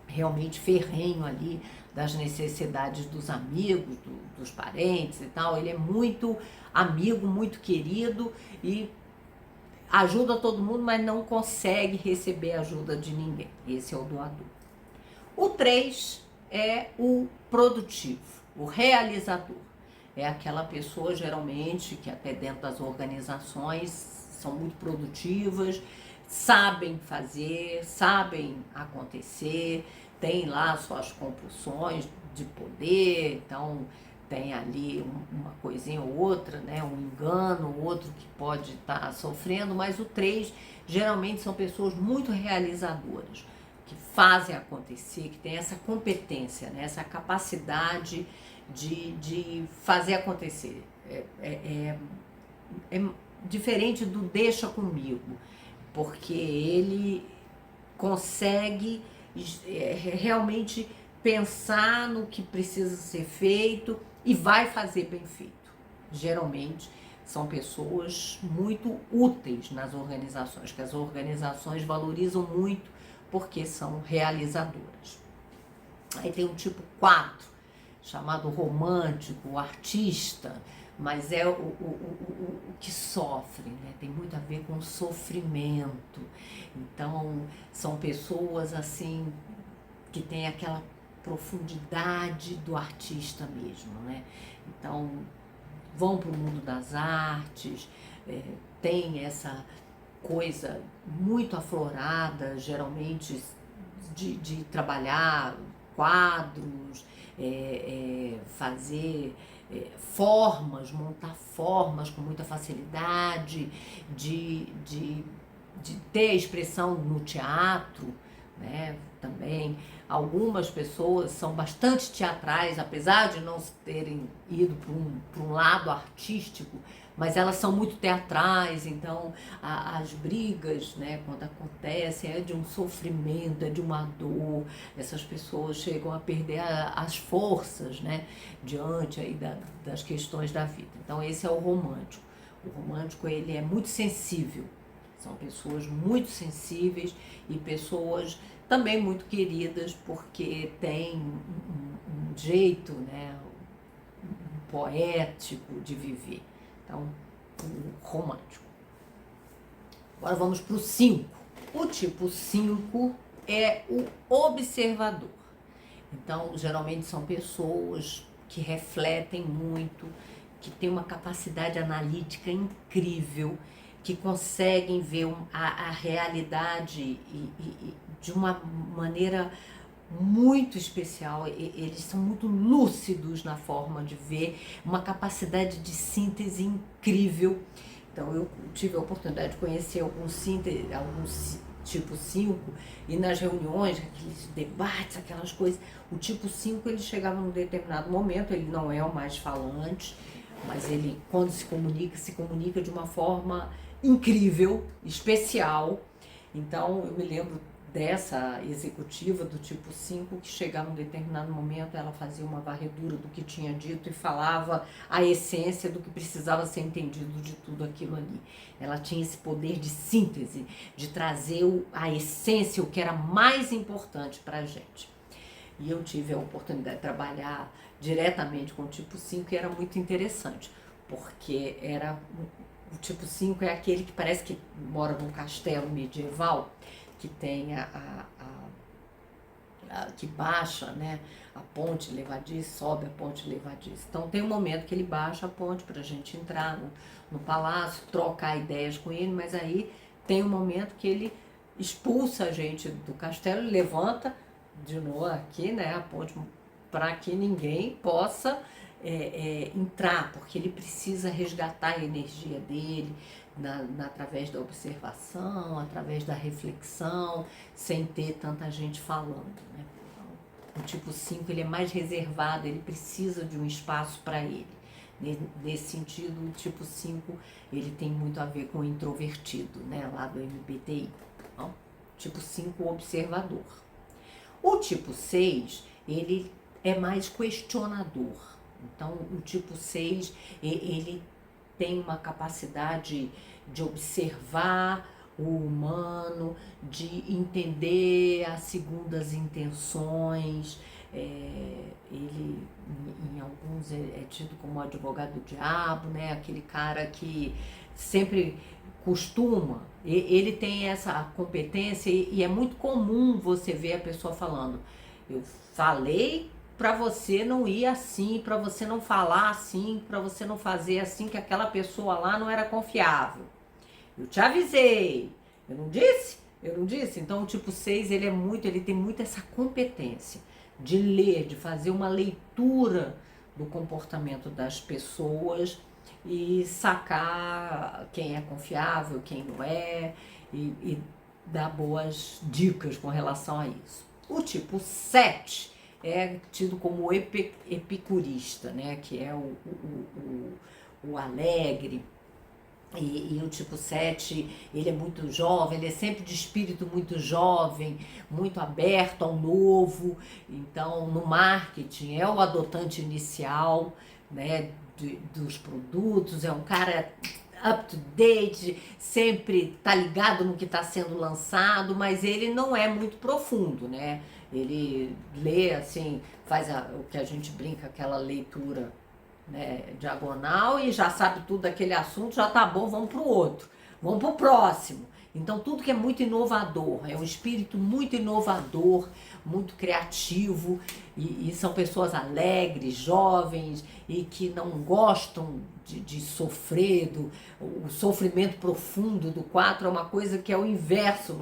realmente ferrenho ali das necessidades dos amigos, dos parentes e tal. Ele é muito amigo, muito querido e ajuda todo mundo, mas não consegue receber ajuda de ninguém. Esse é o doador. O 3 é o produtivo, o realizador. É aquela pessoa, geralmente, que até dentro das organizações são muito produtivas, sabem fazer, sabem acontecer, tem lá suas compulsões de poder, então tem ali uma coisinha ou outra, né, um engano, outro que pode estar sofrendo, mas o 3 geralmente são pessoas muito realizadoras, que fazem acontecer, que têm essa competência, né, essa capacidade de fazer acontecer. É diferente do deixa comigo, porque ele consegue realmente pensar no que precisa ser feito e vai fazer bem feito. Geralmente são pessoas muito úteis nas organizações, que as organizações valorizam muito porque são realizadoras. Aí tem o tipo 4, chamado romântico, o artista, mas é o que sofre, né? Tem muito a ver com sofrimento. Então, são pessoas assim que têm aquela profundidade do artista mesmo, né? Então, vão para o mundo das artes, tem essa coisa muito aflorada, geralmente, de trabalhar quadros, fazer formas, montar formas com muita facilidade, de ter a expressão no teatro, né? Também algumas pessoas são bastante teatrais, apesar de não terem ido para um lado artístico, mas elas são muito teatrais, então as brigas, né, quando acontecem, é de um sofrimento, é de uma dor, essas pessoas chegam a perder as forças, né, diante aí das questões da vida. Então esse é o romântico. O romântico, ele é muito sensível, são pessoas muito sensíveis e pessoas também muito queridas, porque tem um jeito, né, um poético de viver. Então, o romântico. Agora vamos para o 5. O tipo 5 é o observador. Então, geralmente são pessoas que refletem muito, que têm uma capacidade analítica incrível, que conseguem ver a realidade de uma maneira muito especial. Eles são muito lúcidos na forma de ver, uma capacidade de síntese incrível. Então eu tive a oportunidade de conhecer alguns tipo 5, e nas reuniões, aqueles debates, aquelas coisas, o tipo 5 ele chegava num determinado momento, ele não é o mais falante, mas ele, quando se comunica de uma forma incrível, especial. Então eu me lembro dessa executiva do tipo 5 que chegava num determinado momento, ela fazia uma varredura do que tinha dito e falava a essência do que precisava ser entendido de tudo aquilo ali. Ela tinha esse poder de síntese, de trazer a essência, o que era mais importante para a gente. E eu tive a oportunidade de trabalhar diretamente com o tipo 5 e era muito interessante, porque o tipo 5 é aquele que parece que mora num castelo medieval, que tem que baixa, né, a ponte levadiça, sobe a ponte levadiça. Então tem um momento que ele baixa a ponte para a gente entrar no palácio, trocar ideias com ele, mas aí tem um momento que ele expulsa a gente do castelo, levanta de novo aqui, né, a ponte, para que ninguém possa entrar, porque ele precisa resgatar a energia dele através da observação, através da reflexão, sem ter tanta gente falando, né? Então, o tipo 5 ele é mais reservado, ele precisa de um espaço para ele. Nesse sentido, o tipo 5 ele tem muito a ver com o introvertido, né, lá do MBTI. Então, tipo 5 observador. O tipo 6, ele é mais questionador. Então, o tipo 6, ele tem uma capacidade de observar o humano, de entender as segundas intenções. Ele, em alguns, é tido como advogado do diabo, né? Aquele cara que sempre costuma, ele tem essa competência e é muito comum você ver a pessoa falando: eu falei para você não ir assim, para você não falar assim, para você não fazer assim, que aquela pessoa lá não era confiável. Eu te avisei. Eu não disse? Eu não disse? Então o tipo 6, ele tem muito essa competência de ler, de fazer uma leitura do comportamento das pessoas e sacar quem é confiável, quem não é, e dar boas dicas com relação a isso. O tipo 7 é tido como epicurista, né? Que é o alegre. E o tipo 7, ele é muito jovem, ele é sempre de espírito muito jovem, muito aberto ao novo. Então, no marketing, é o adotante inicial, né, dos produtos, é um cara up to date, sempre tá ligado no que está sendo lançado, mas ele não é muito profundo, né? Ele lê assim, faz o que a gente brinca, aquela leitura, né, diagonal, e já sabe tudo daquele assunto, já tá bom, vamos pro outro, vamos pro próximo. Então tudo que é muito inovador, é um espírito muito inovador, muito criativo, e são pessoas alegres, jovens, e que não gostam de sofrer, o sofrimento profundo do 4 é uma coisa que é o inverso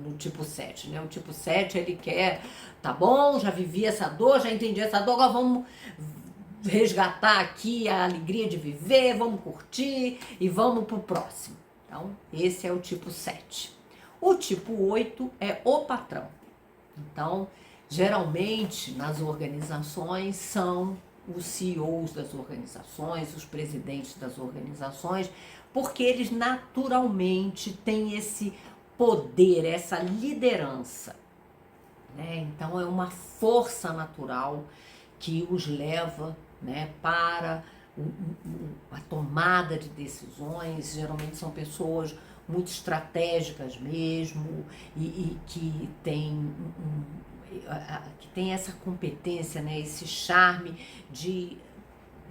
no tipo 7, né? O tipo 7, ele quer, tá bom, já vivi essa dor, já entendi essa dor, agora vamos resgatar aqui a alegria de viver, vamos curtir e vamos pro próximo. Então, esse é o tipo 7. O tipo 8 é o patrão. Então, geralmente, nas organizações, são os CEOs das organizações, os presidentes das organizações, porque eles naturalmente têm esse poder, essa liderança, né? Então, é uma força natural que os leva, né, para a tomada de decisões. Geralmente são pessoas muito estratégicas mesmo e que tem essa competência, né, esse charme de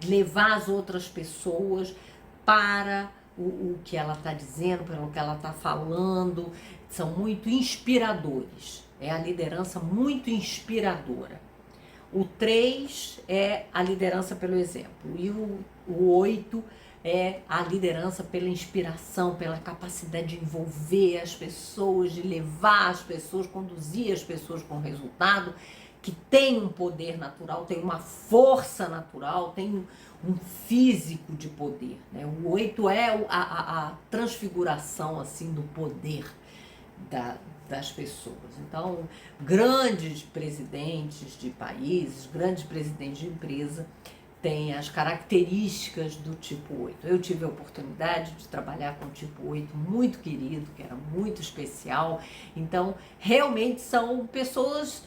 levar as outras pessoas para o que ela está dizendo, para o que ela está falando. São muito inspiradores. É a liderança muito inspiradora. O 3 é a liderança pelo exemplo, e o 8 é a liderança pela inspiração, pela capacidade de envolver as pessoas, de levar as pessoas, conduzir as pessoas com resultado, que tem um poder natural, tem uma força natural, tem um físico de poder, né? O 8 é a transfiguração assim, do poder das pessoas. Então, grandes presidentes de países, grandes presidentes de empresa tem as características do tipo 8. Eu tive a oportunidade de trabalhar com o tipo 8 muito querido, que era muito especial. Então, realmente são pessoas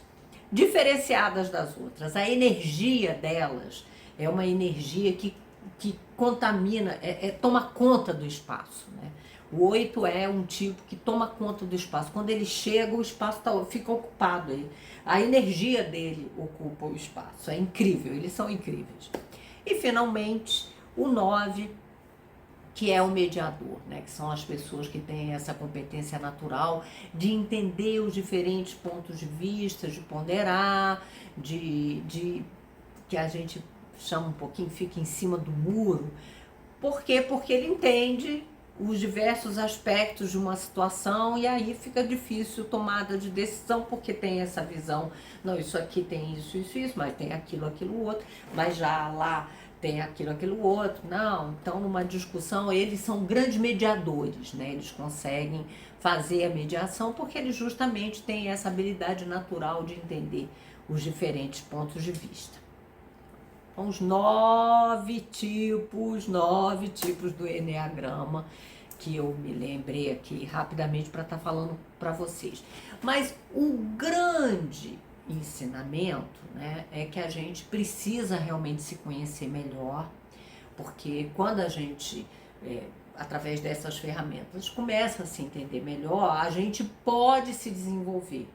diferenciadas das outras. A energia delas é uma energia que contamina, toma conta do espaço, né? O 8 é um tipo que toma conta do espaço. Quando ele chega, o espaço fica ocupado. A energia dele ocupa o espaço. É incrível, eles são incríveis. E, finalmente, o 9, que é o mediador, né? Que são as pessoas que têm essa competência natural de entender os diferentes pontos de vista, de ponderar, de que a gente chama um pouquinho, fica em cima do muro. Por quê? Porque ele entende os diversos aspectos de uma situação e aí fica difícil tomada de decisão, porque tem essa visão, não, isso aqui tem isso, mas tem aquilo, outro, mas já lá tem aquilo, outro, não. Então, numa discussão, eles são grandes mediadores, né? Eles conseguem fazer a mediação porque eles justamente têm essa habilidade natural de entender os diferentes pontos de vista. Então, os 9 tipos do Eneagrama, que eu me lembrei aqui rapidamente para estar falando para vocês. Mas o grande ensinamento, né, é que a gente precisa realmente se conhecer melhor, porque quando a gente, através dessas ferramentas, começa a se entender melhor, a gente pode se desenvolver.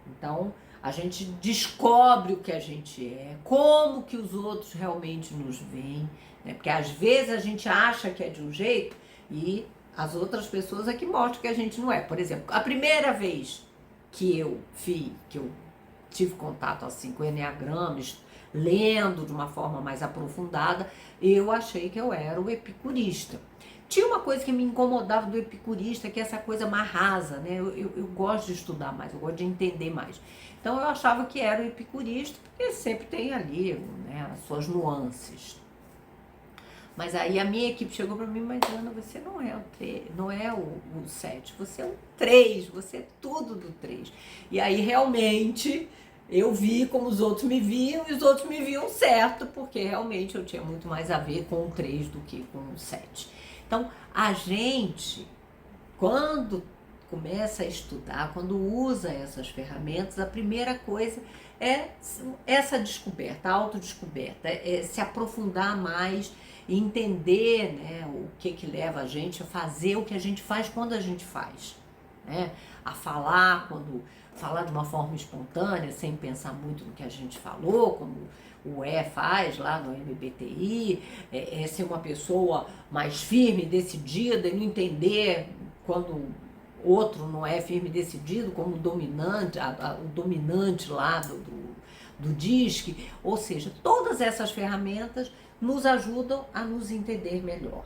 Então, a gente descobre o que a gente é, como que os outros realmente nos veem, né? Porque às vezes a gente acha que é de um jeito e as outras pessoas é que mostram que a gente não é. Por exemplo, a primeira vez que eu tive contato assim com eneagramas, lendo de uma forma mais aprofundada, eu achei que eu era o epicurista. Tinha uma coisa que me incomodava do epicurista, que é essa coisa mais rasa, né? Eu gosto de estudar mais, eu gosto de entender mais. Então eu achava que era o epicurista, porque sempre tem ali, né, as suas nuances. Mas aí a minha equipe chegou para mim, mas Ana, você não é o 7, você é o 3, você é tudo do 3. E aí realmente eu vi como os outros me viam e os outros me viam certo, porque realmente eu tinha muito mais a ver com o 3 do que com o 7. Então, a gente, quando começa a estudar, quando usa essas ferramentas, a primeira coisa é essa descoberta, a autodescoberta, é se aprofundar mais e entender, né, o que leva a gente a fazer o que a gente faz quando a gente faz, né? A falar, falar de uma forma espontânea, sem pensar muito no que a gente falou, como o faz lá no MBTI, ser uma pessoa mais firme, decidida e não entender quando outro não é firme e decidido, como o dominante, o dominante lá do DISC. Ou seja, todas essas ferramentas nos ajudam a nos entender melhor,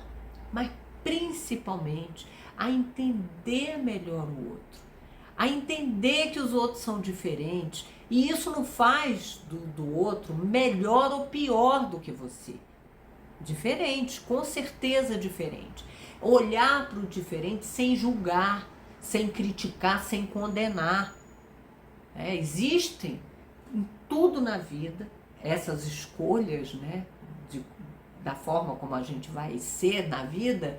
mas principalmente a entender melhor o outro, a entender que os outros são diferentes, e isso não faz do outro melhor ou pior do que você. Diferente, com certeza diferente. Olhar para o diferente sem julgar, sem criticar, sem condenar. Existem em tudo na vida essas escolhas, né, da forma como a gente vai ser na vida,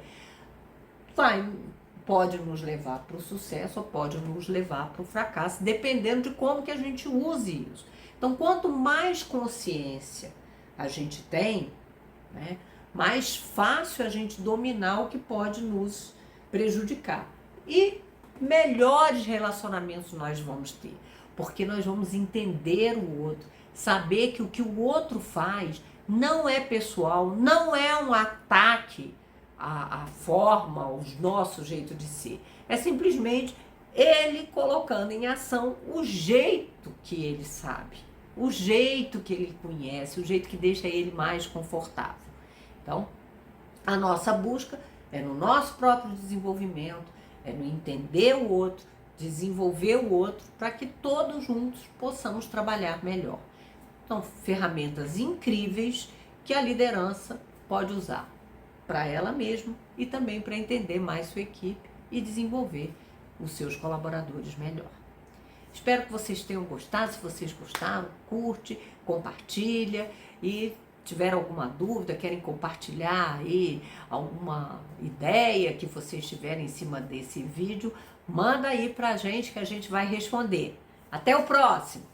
pode nos levar para o sucesso ou pode nos levar para o fracasso, dependendo de como que a gente use isso. Então, quanto mais consciência a gente tem, né, mais fácil a gente dominar o que pode nos prejudicar. E melhores relacionamentos nós vamos ter, porque nós vamos entender o outro, saber que o que o outro faz não é pessoal, não é um ataque à forma, ao nosso jeito de ser. É simplesmente ele colocando em ação o jeito que ele sabe, o jeito que ele conhece, o jeito que deixa ele mais confortável. Então, a nossa busca é no nosso próprio desenvolvimento, é no entender o outro, desenvolver o outro, para que todos juntos possamos trabalhar melhor. Então, ferramentas incríveis que a liderança pode usar para ela mesma e também para entender mais sua equipe e desenvolver os seus colaboradores melhor. Espero que vocês tenham gostado. Se vocês gostaram, curte, compartilha e tiver alguma dúvida, querem compartilhar aí alguma ideia que vocês tiverem em cima desse vídeo, manda aí pra gente que a gente vai responder. Até o próximo!